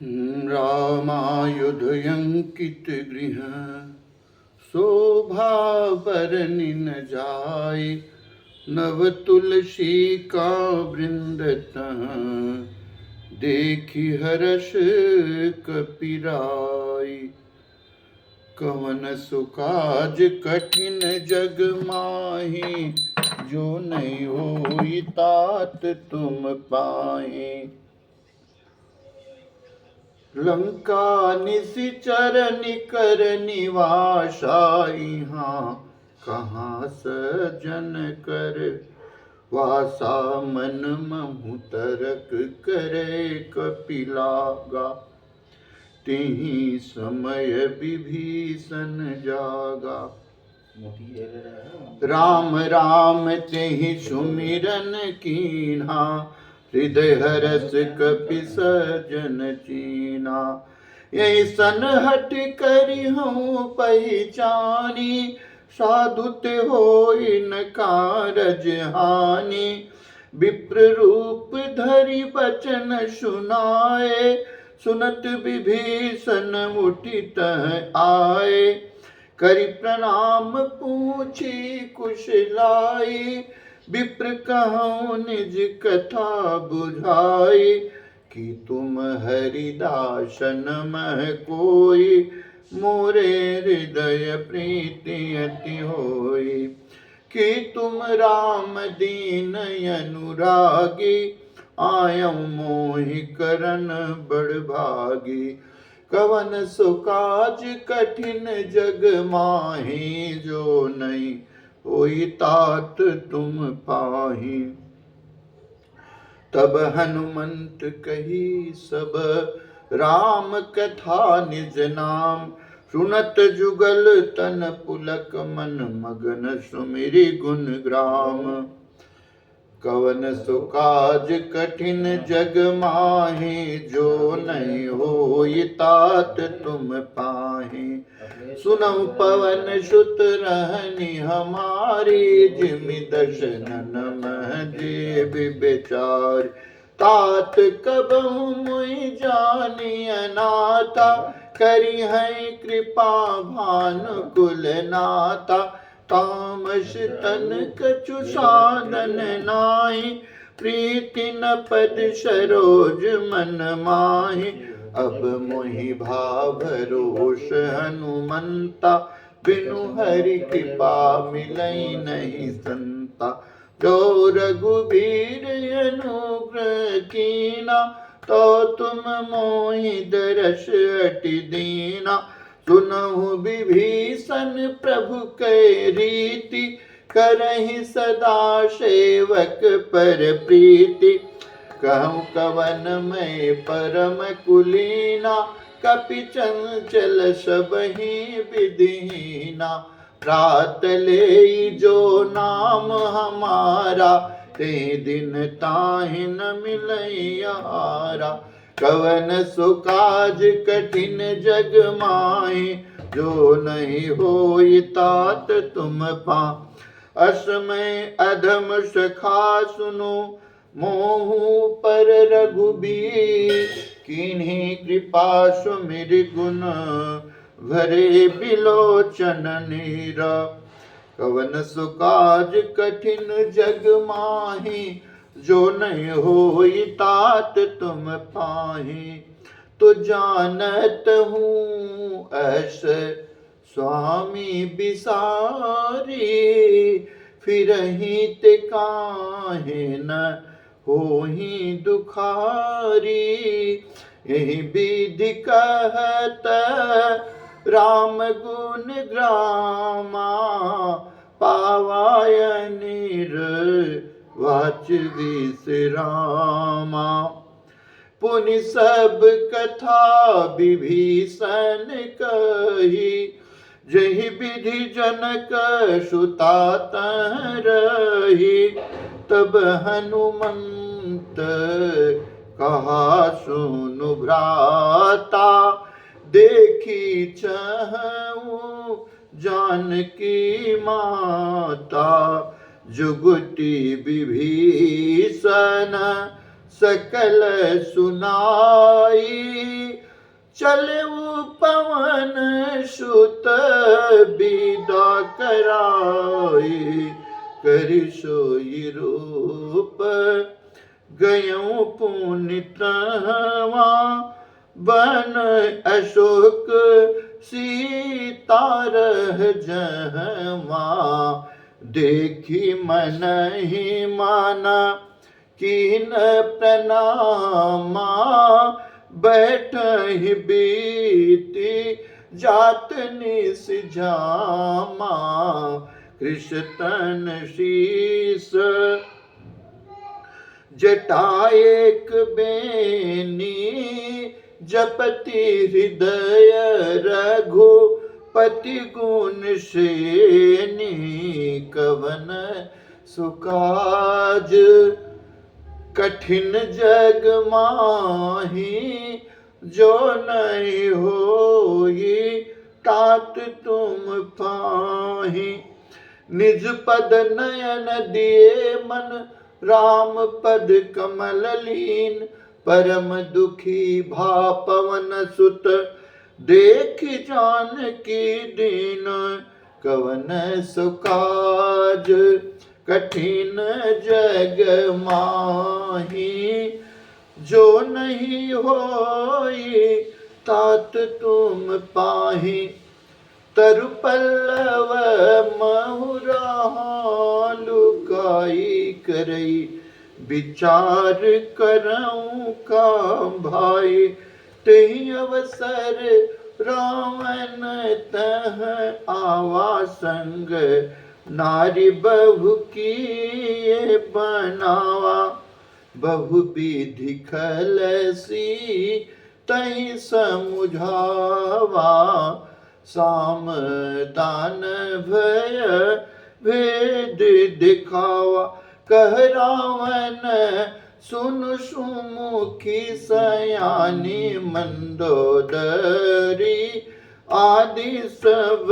रामायुधयंकित गृह शोभा बरनि न जाय। नव तुलसी का वृंद देखी हर्ष कपिराय। कवन सुकाज कठिन जग माही, जो नहीं होई तात तुम पाए। लंका निशिचर निकर निवासा, यहाँ कहाँ सजन कर वासा। मन महु तरक करे कपिलागा, तिहि समय विभीषण जागा। राम राम तिहि सुमिरन कीन्हा, हृदय हरष कपि सजन चीना। यही सन हट करि हूँ पहचानी, साधु ते होई न कारज हानि। विप्र रूप धरि बचन सुनाए, सुनत विभीषण उठित आए। करि प्रणाम पूछी कुशलाई, विप्र कहूँ निज कथा बुझाई। कि तुम हरिदासन मह कोई, मोरे हृदय प्रीति अति होई। कि तुम राम दीन अनुरागी, आयऊ मोहि करन बड़भागी। कवन सुकाज कठिन जग माही, जो नहीं होई तात तुम पाही। तब हनुमंत कही सब राम कथा निज नाम। सुनत जुगल तन पुलक मन, मगन सुमिरि गुण ग्राम। कवन सुकाज कठिन जग माही, जो नहीं होई तात तुम पाही। सुनऊ पवन सुत रहनी हमारी, जिमि दशनन मह देव बेचार। तात कबहु मुई जानिय नाता, करी है कृपा भानुकुल नाता। तामस तन कछु साधन नाहि, प्रीति न पद सरोज मन माहि। अब मोहि भाव रोष हनुमंता, बिनु हरि कृपा मिलई नहीं संता। जो रघुबीर अनुग्रह कीना, तो तुम मोहि दरस अति दीना। सुनहु विभीषण प्रभु कै रीति, करहि सदा सेवक पर प्रीति। कहूँ कवन मैं परम कुलीना, कपि चंचल सबहि विधिहीना। रात ले जो नाम हमारा, ते दिन ताहि न मिलई आहारा। कवन सुकाज कठिन जग माही, जो नहीं होई तात तुम पा। असमय अधम सखा सुनो, मोहु पर रघुबीर। किन्हीं कृपा सुमिरि गुण, भरे बिलोचन नीरा। कवन सुकाज कठिन जग माही, जो नहीं होई तात तुम पाही। तो जानत हूँ ऐस स्वामी बिसारी, फिरहि ते काहे न होहि दुखारी। यही विधि कहत राम गुण ग्रामा, पावाय निर्वाच विश्रामा। पुनि सब कथा विभीषण कही, जहि विधि जनक सुता तह रही। तब हनुमंत कहा सुनु भ्राता, देखी चहूँ जानकी माता। जुगति विभीषण सकल सुनाई। चलऊ पवन सुत विदा कराई, करि सोई रूप गयऊँ पुनितवा। बन अशोक सीता रह जहवा, देखी मन ही माना कीन प्रणामा। बैठहि बीती जात निस जामा, कृषतन शीस जटाएक बेनी। जपति हृदय रघुपति गुण श्रेणी, कवन सुकाज कठिन जग माही। जो नहीं होई तात तुम पाही, निज पद नयन दिए मन राम पद कमल लीन। परम दुखी भा पवन सुत देख जानकी दीन। कवन सुकाज कठिन जग माही, जो नहीं होई तात तुम पाही। तरु पल्लव महुरा लुकाई करई, विचार करऊँ का भाई। तेहि अवसर रावण तह आवा संग, नारी बहु की बनावा। बहु विधि खलसी तहि समुझावा, साम दान भय भेद दिखावा। कह रावण सुन सुमुखी सयानी, मंदोदरी आदि सब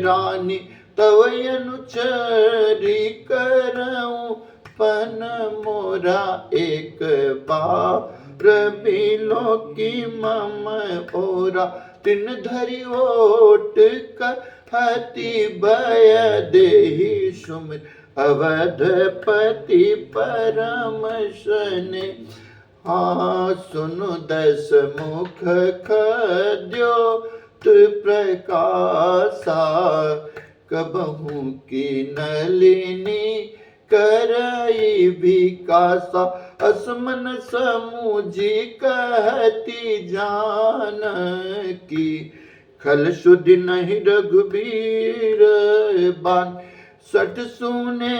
रानी। तव अनुचरी करऊँ पन मोरा, एक बार बिलो की मम ओरा। तिन धरि ओट कहती भय देहि सुमिर, अवधपति परम शनि। हाँ सुनु दस मुख खद्योत प्रकाशा, कबहू की नलिनी करई विकासा। असमन समुझी कहती जानकी, खल सुधि नहीं रघुबीर बान। सठ सुने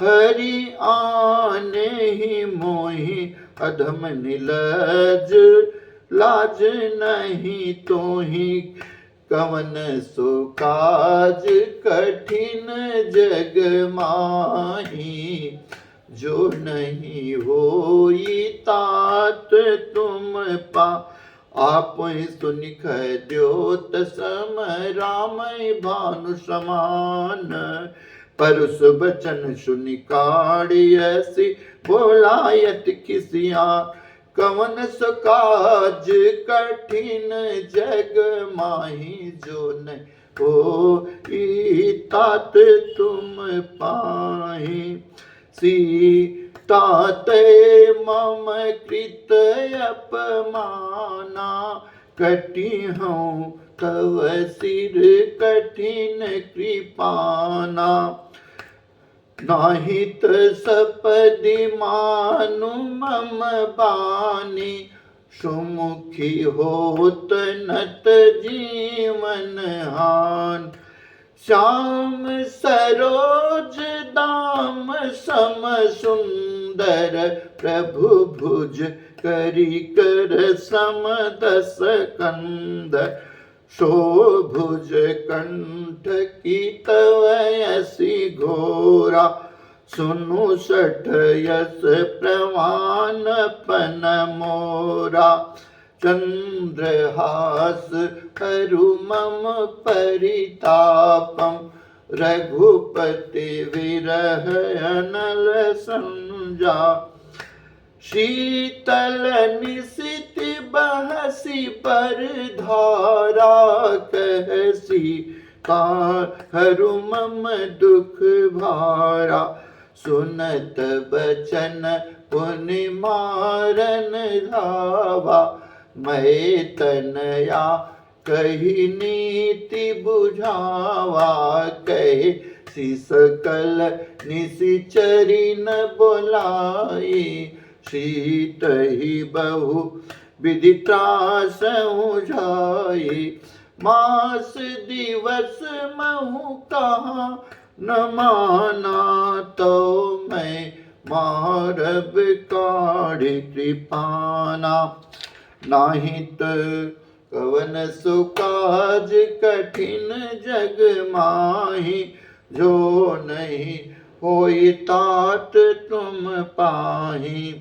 हरि आने ही मोहि, अधम निलज लाज नहीं तोहि। कवन सो काज कठिन जग माही, जो नहीं होई तात तुम पा। आप सुनि द्योत सम राम भानु समान, परुष बचन सुनि काढ़ियसि बोलायत किसिया। कवन सुकाज कठिन जग माही, जो न होई तात तुम पाही। सीता ते मम कृत अपमाना, कटी हूँ तव सिर कठिन कृपाना। नाहित सपदि मानु मम बानी, सुमुखी होत नत जीवन हान। श्याम सरोज दाम सम सुंदर, प्रभु भुज करी कर सम दस कंद। शोभुज कंठ की तवयसी घोरा, सुनु सठ यस प्रवान पन मोरा। चंद्रहास करु मम परितापम, रघुपति विरह अनल संजा। शीतल निशित बहसी पर धारा कहसी हरु मम दुख भारा। सुनत बचन पुनि मारन धावा मैं तनया कही नीति बुझावा। कहे सी सकल निशिचरी न बोलाई शीत ही बहु विदिता समुझाई। मास दिवस महु कहा न माना तो मैं मारब काढ़ी कृपाना। नाहित कवन सुकाज कठिन जग माही जो नहीं होई तात तुम पाही।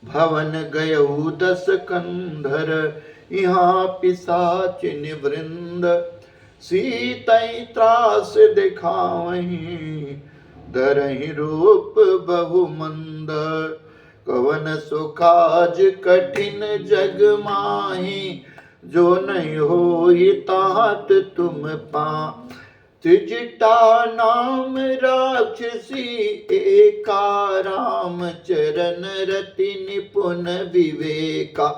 भवन गयऊ 10 कंधर यहाँ पिशाचिन वृंद सीतई त्रास दिखावहीं धरहि रूप बहु मंद। कवन सुकाज कठिन जग माही जो नहीं होई तात तुम पा। त्रिजटा नाम राक्षसी एका राम चरण रति निपुण विवेका।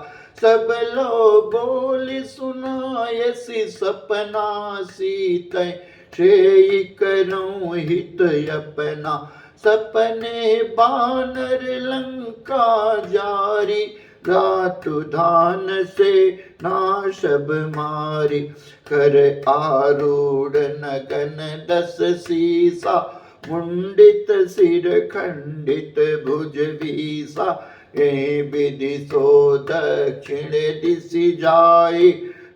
सब लो बोली सुनाय सी सपना सीतै श्रेय करऊं हित अपना। सपने बानर लंका जारी रातु धान से नाशब मारी। कर आरूढ़ नगन 10 सीसा मुंडित सिर खंडित भुज बीसा। ए विधि सो दक्षिण दिशि जाय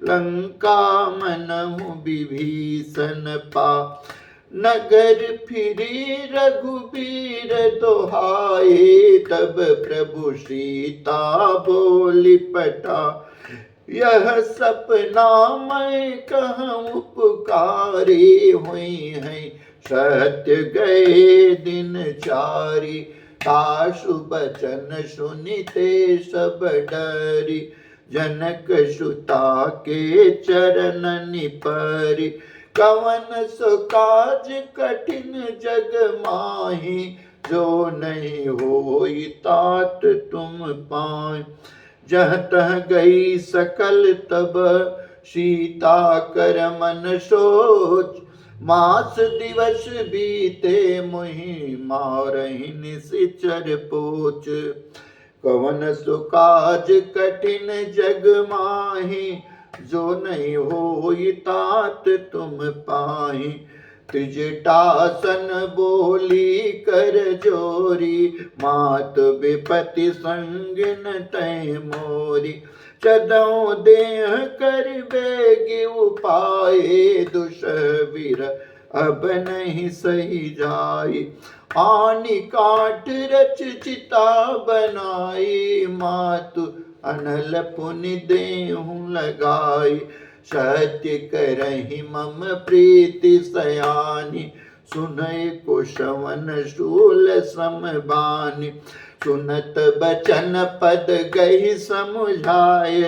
लंका मनहु विभीषण पा। नगर फिरी रघुबीर दोहाए तब प्रभु सीता बोली पटा। यह सपना मैं कहूँ पुकारी हुई है सत्य गए दिन चारी। ताशु बचन सुनिते सब डरी जनक सुता के चरण परी। कवन सुकाज कठिन जग माही जो नहीं होई तात तुम पाए। जह तह गई सकल तब सीता कर मन सोच। मास दिवस बीते मुहि मारहि निशिचर पोच। कवन सुकाज कठिन जग माही जो नहीं होई तात तुम पाही। त्रिजटासन बोली कर जोरी मात विपति संगिन तय मोरी। चदौ देह कर बेगी उपाय दुष्वीर अब नहीं सही जाई। आनी काट रच चिता बनाई मातु अनल पुनि देहु लगाई। सत्य करहि मम प्रीति सयानी सुनय कुशवन शूल समबानी। सुनत बचन पद गहि समुझाय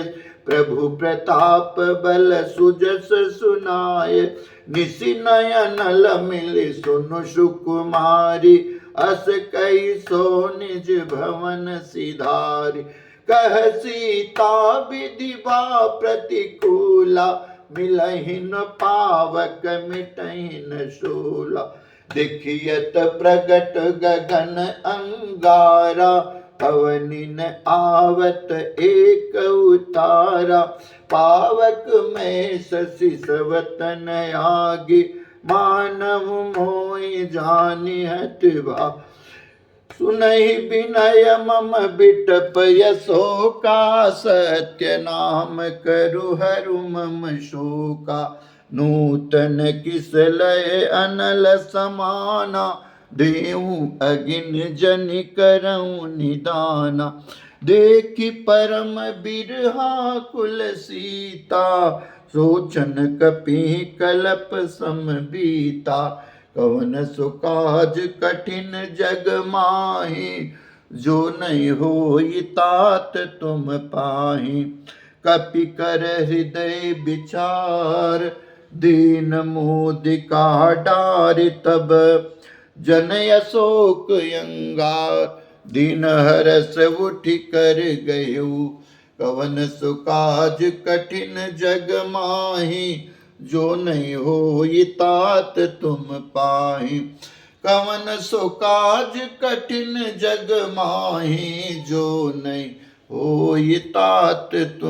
प्रभु प्रताप बल सुजस सुनाय। निसि नयनल मिलि सुनु सुकुमारी अस कहि सो निज भवन सिधारी। कह सीता विधि बा प्रतिकूला मिलहि न पावक मिटहि न शूला। देखियत प्रगट गगन अंगारा पवनिन आवत एक उतारा। पावक में शशि सवतन आगे मानव मोहि जानिहत भा। सुनहि विनय मम बिटप यशोका सत्य नाम करु हरु मम शोका। नूतन किस लय अनल समाना देहु अगिन जनि करऊं निदाना। देखि परम बिरहा कुल सीता सोचन कपि कलप सम बीता। कवन सुकाज कठिन जग माही जो नहीं होई तात तुम पाहि। कपि कर हृदय विचार, दीन मोदिका डार तब। जन अशोक अंगार, दीन हरस उठि कर गयउ। कवन सुकाज कठिन जग माहि, जो नहीं होई तात तुम पाहि। कवन सुकाज कठिन जग माहि, जो नहीं होई तात तुम